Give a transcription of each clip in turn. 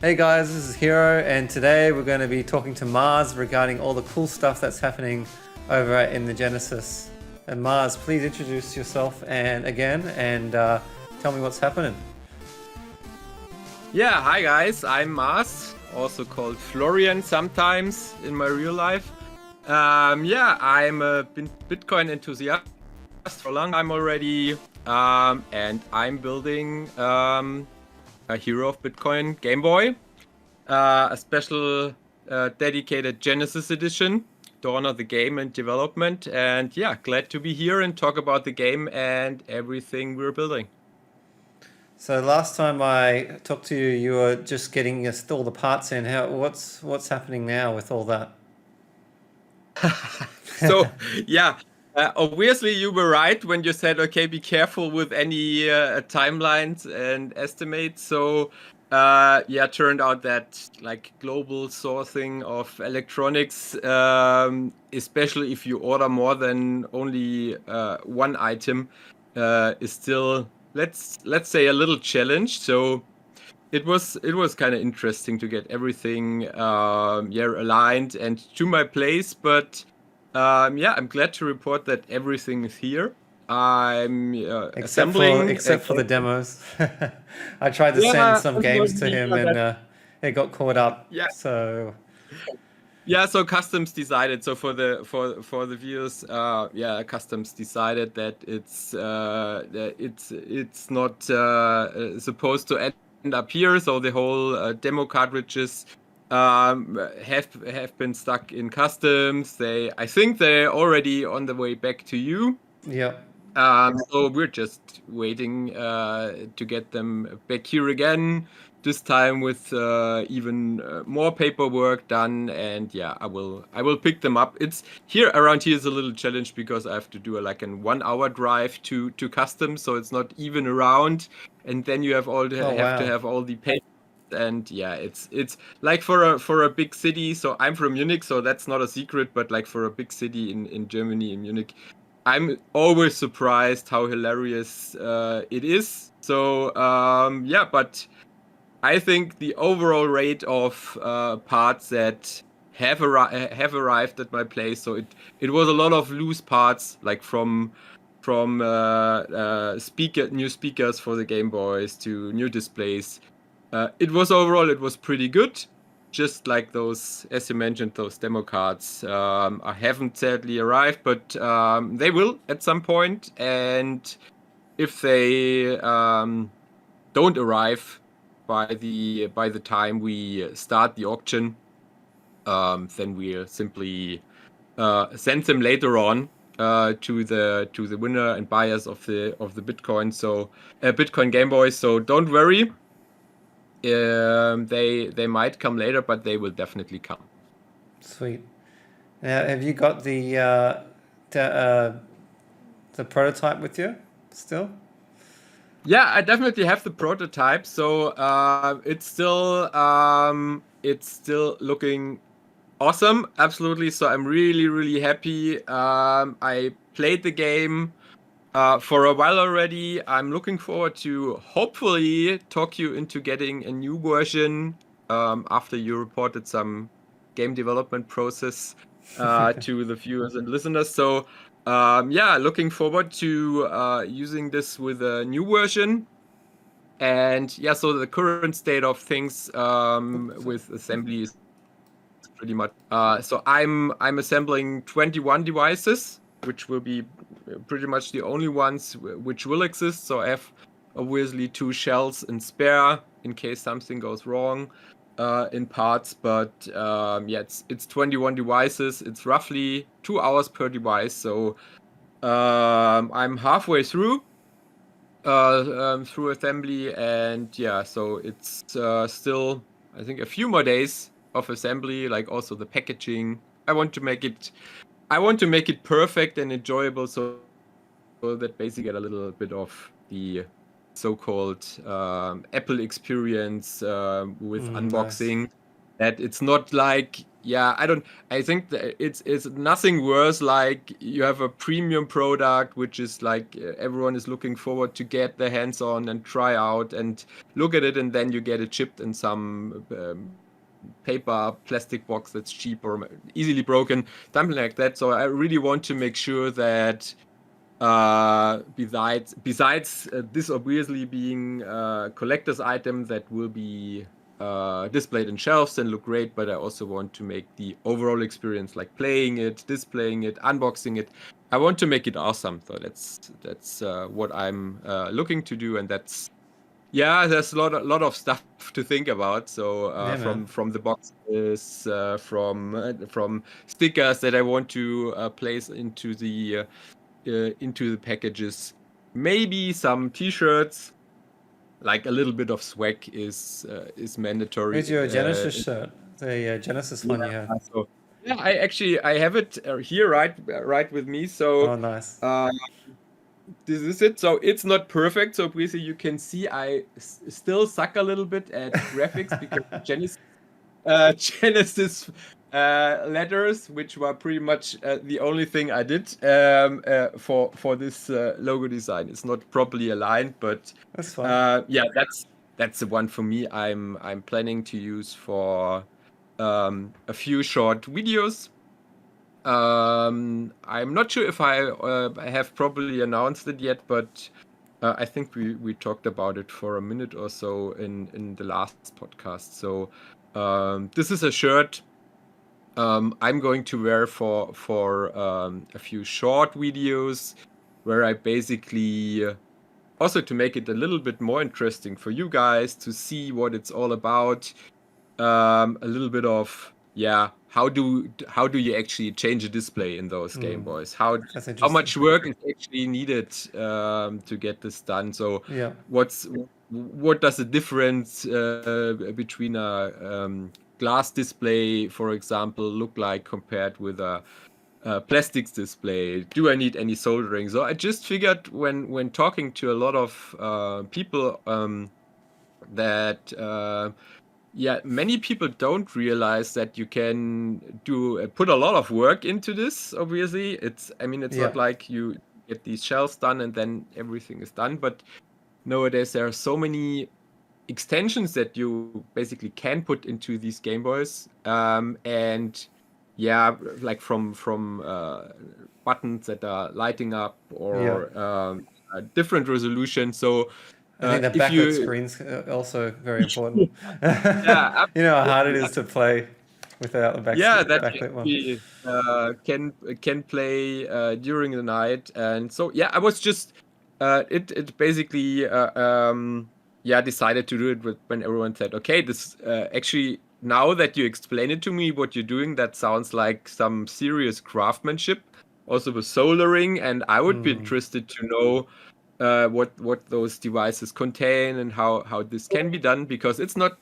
Hey guys, this is Hero, and today we're going to be talking to Mars regarding all the cool stuff that's happening over in the Genesis. And Mars, please introduce yourself and tell me what's happening. Yeah, hi guys, I'm Mars, also called Florian sometimes in my real life. I'm a Bitcoin enthusiast for a long time already, and I'm building a hero of Bitcoin Game Boy, a special dedicated Genesis edition, dawn of the game and development. And yeah, glad to be here and talk about the game and everything we're building. So last time I talked to you, you were just getting all the parts in. What's happening now with all that? So, yeah, obviously you were right when you said, okay, be careful with any timelines and estimates. So, yeah, turned out that like global sourcing of electronics, especially if you order more than only one item, is still let's say a little challenge. So it was kind of interesting to get everything aligned and to my place, but yeah, I'm glad to report that everything is here. I'm assembling Except for the demos. I tried to send yeah, some games to him, unfortunately, and it got caught up. yeah, So yeah, so customs decided, so for the viewers, yeah, customs decided that it's not supposed to end up here. So the whole demo cartridges have been stuck in customs. I think they're already on the way back to you. yeah. So we're just waiting to get them back here again. This time with even more paperwork done, and yeah, I will pick them up. It's here around here is a little challenge because I have to do like an 1 hour drive to customs, so it's not even around. And then you Oh have to wow. have all the papers, and yeah, it's like for a big city. So I'm from Munich, so that's not a secret. But like for a big city in Germany, in Munich, I'm always surprised how hilarious it is. So yeah, but I think the overall rate of parts that have arrived at my place. So it was a lot of loose parts, like from new speakers for the Game Boys to new displays. It was pretty good. Just like those, as you mentioned, those demo cards. I haven't sadly arrived, but they will at some point. And if they don't arrive by the time we start the auction, then we'll simply send them later on to the winner and buyers of the Bitcoin. So Bitcoin Game Boys. So don't worry. They might come later, but they will definitely come. Sweet. Now, have you got the, uh, the prototype with you still? Yeah, I definitely have the prototype. So it's still looking awesome. Absolutely. So I'm really, really happy. I played the game for a while already. I'm looking forward to hopefully talk you into getting a new version after you reported some game development process to the viewers and listeners. So yeah, looking forward to using this with a new version. And yeah, so the current state of things with assembly is pretty much so I'm assembling 21 devices, which will be pretty much the only ones which will exist. So I have obviously two shells in spare in case something goes wrong in parts. But yeah, it's 21 devices. It's roughly 2 hours per device. So I'm halfway through assembly, and yeah, so it's still I think a few more days of assembly, like also the packaging. I want to make it perfect and enjoyable, so that basically get a little bit of the so-called Apple experience with Nice. unboxing that it's not like, I think that it's nothing worse like you have a premium product which is like everyone is looking forward to get their hands on and try out and look at it, and then you get it shipped in some paper plastic box that's cheap or easily broken, something like that. So I really want to make sure that besides this obviously being a collector's item that will be displayed in shelves and look great, but I also want to make the overall experience, like playing it, displaying it, unboxing it, I want to make it awesome. So that's what I'm looking to do, and there's a lot of stuff to think about. So from the boxes, from stickers that I want to place into the packages, maybe some T-shirts, like a little bit of swag is mandatory. Here's your Genesis shirt, the Genesis one you had. So, I have it here right with me. So nice. this is it. So it's not perfect. So basically, you can see I still suck a little bit at graphics because Genesis letters, which were pretty much the only thing I did for this logo design. It's not properly aligned, but that's fine. That's the one for me. I'm planning to use for a few short videos. I'm not sure if I have properly announced it yet, but I think we talked about it for a minute or so in the last podcast. So this is a shirt I'm going to wear for a few short videos where I basically also, to make it a little bit more interesting for you guys to see what it's all about, a little bit of how do you actually change a display in those Game Boys? How much work is actually needed to get this done? So what does the difference between a glass display, for example, look like compared with a plastics display? Do I need any soldering? So I just figured when talking to a lot of people that many people don't realize that you can put a lot of work into this. Obviously, it's not like you get these shells done and then everything is done, but nowadays there are so many extensions that you basically can put into these Game Boys, and like from buttons that are lighting up or a different resolution. So I think the backlit screen's also very important. You know how hard it is to play without the backlit one. Can play during the night, and so I was just it basically decided to do it when everyone said, okay, this actually, now that you explain it to me what you're doing, that sounds like some serious craftsmanship, also with soldering, and I would be interested to know what those devices contain and how this can be done, because it's not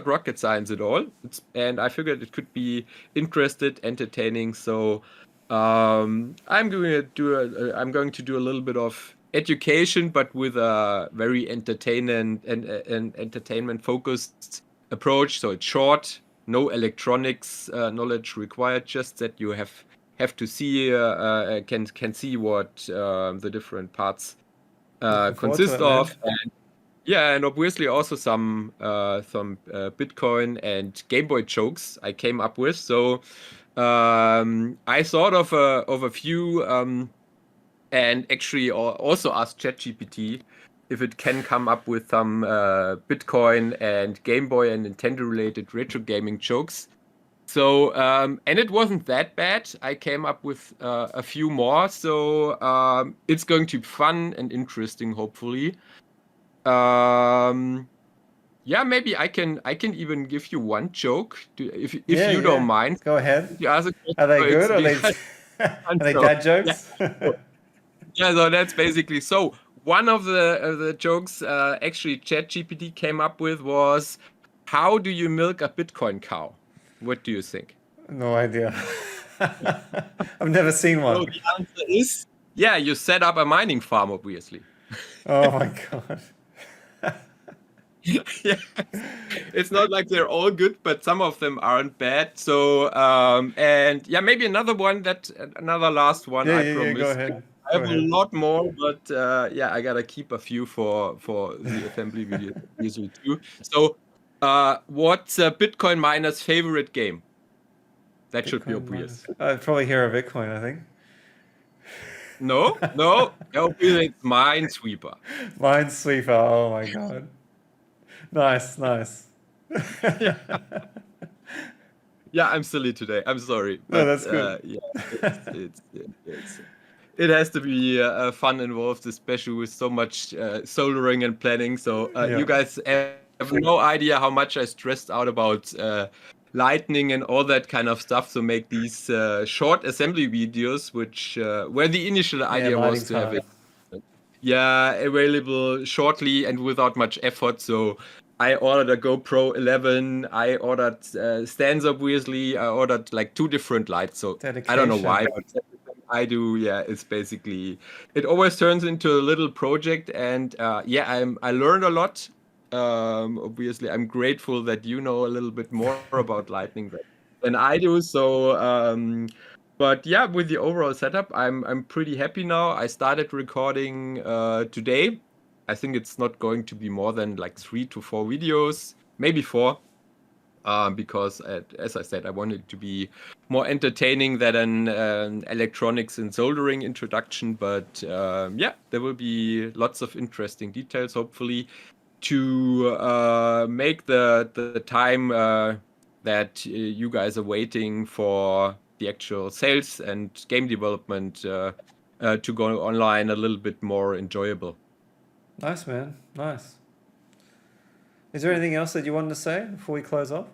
rocket science at all. And I figured it could be entertaining. So I'm going to do a little bit of education, but with a very entertainment focused approach. So it's short, no electronics knowledge required, just that you have to see can see what the different parts consist of. And obviously also some Bitcoin and Game Boy jokes I came up with. So I thought of a few and actually also asked ChatGPT if it can come up with some Bitcoin and Game Boy and Nintendo related retro gaming jokes. So and it wasn't that bad. I came up with a few more. So it's going to be fun and interesting, hopefully. Maybe I can even give you one joke if you don't mind. Go ahead. Are they good? Are they dad jokes? So that's basically so. One of the jokes actually ChatGPT came up with was, how do you milk a Bitcoin cow? What do you think? No idea. I've never seen one. So the answer is, you set up a mining farm, obviously. Oh my god. Yeah, it's not like they're all good, but some of them aren't bad. So, and yeah, maybe another last one, Yeah, I yeah, yeah. Go promise. ahead. I Go have a ahead. lot more, but yeah, I gotta keep a few for the assembly video usually too. So, what's a Bitcoin miner's favorite game? That should be Bitcoin obvious. miners. I'd probably hear of Bitcoin, I think. No, no, it's Minesweeper. Minesweeper. Oh my god. Nice, nice. Yeah, yeah, I'm silly today. I'm sorry, No, but that's good. yeah, it's it has to be fun involved, especially with so much soldering and planning. So Yeah. you guys have no idea how much I stressed out about lightning and all that kind of stuff to make these short assembly videos, which where the initial Yeah, idea was lighting's to have hard. it, yeah, available shortly and without much effort. So I ordered a GoPro 11. I ordered stands, obviously. I ordered like 2 different lights. So I don't know why, Dedication. but everything I do, yeah, it's basically it always turns into a little project. And yeah, I learned a lot. Obviously, I'm grateful that you know a little bit more about Lightning than I do. So but yeah, with the overall setup, I'm pretty happy now. I started recording today. I think it's not going to be more than like 3 to 4 videos, maybe 4, because as I said, I want it to be more entertaining than an electronics and soldering introduction. But yeah, there will be lots of interesting details, hopefully, to make the time that you guys are waiting for the actual sales and game development to go online a little bit more enjoyable. Nice, man. Nice. Is there anything else that you wanted to say before we close off?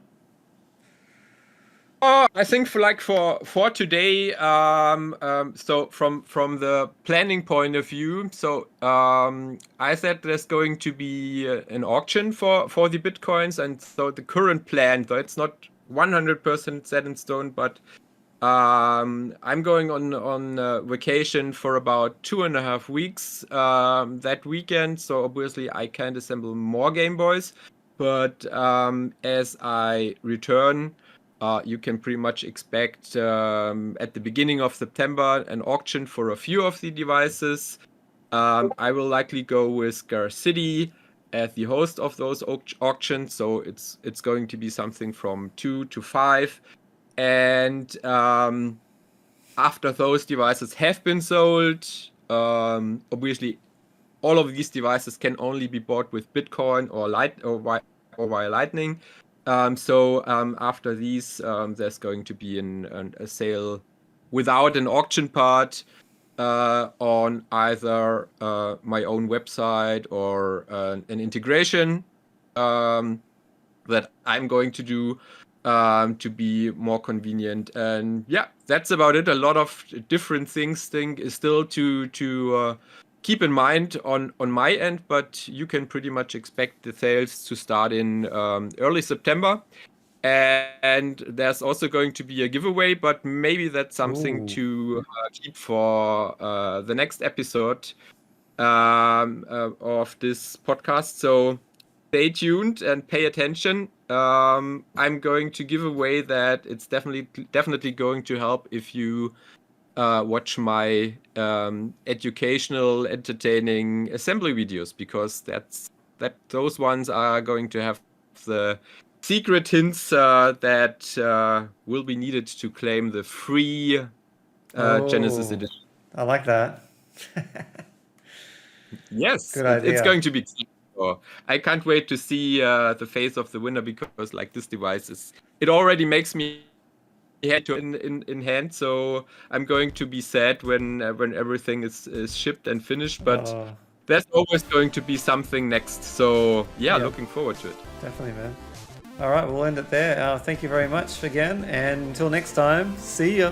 I think for today, so from the planning point of view, so I said there's going to be an auction for the bitcoins, and so the current plan, though it's not 100% set in stone, but I'm going on vacation for about 2.5 weeks that weekend. So obviously I can't assemble more Game Boys, but as I return, you can pretty much expect at the beginning of September an auction for a few of the devices. I will likely go with Scar City as the host of those auctions, so it's going to be something from 2 to 5. And after those devices have been sold, obviously all of these devices can only be bought with Bitcoin or via Lightning. So after these, there's going to be a sale without an auction part on either my own website or an integration that I'm going to do to be more convenient. And yeah, that's about it. A lot of different things is still to keep in mind on my end, but you can pretty much expect the sales to start in early September. And there's also going to be a giveaway, but maybe that's something Ooh. to keep for the next episode of this podcast. So stay tuned and pay attention. I'm going to give away that it's definitely going to help if you watch my educational, entertaining assembly videos, because those ones are going to have the secret hints that will be needed to claim the free Genesis Oh, edition. I like that. Yes, Good it's idea. going to be exciting. So I can't wait to see the face of the winner, because like this device it already makes me head to in hand. So I'm going to be sad when everything is shipped and finished. But Oh, there's always going to be something next. So yeah, yep, looking forward to it. definitely, man. All right, we'll end it there. Thank you very much again, and until next time, see ya.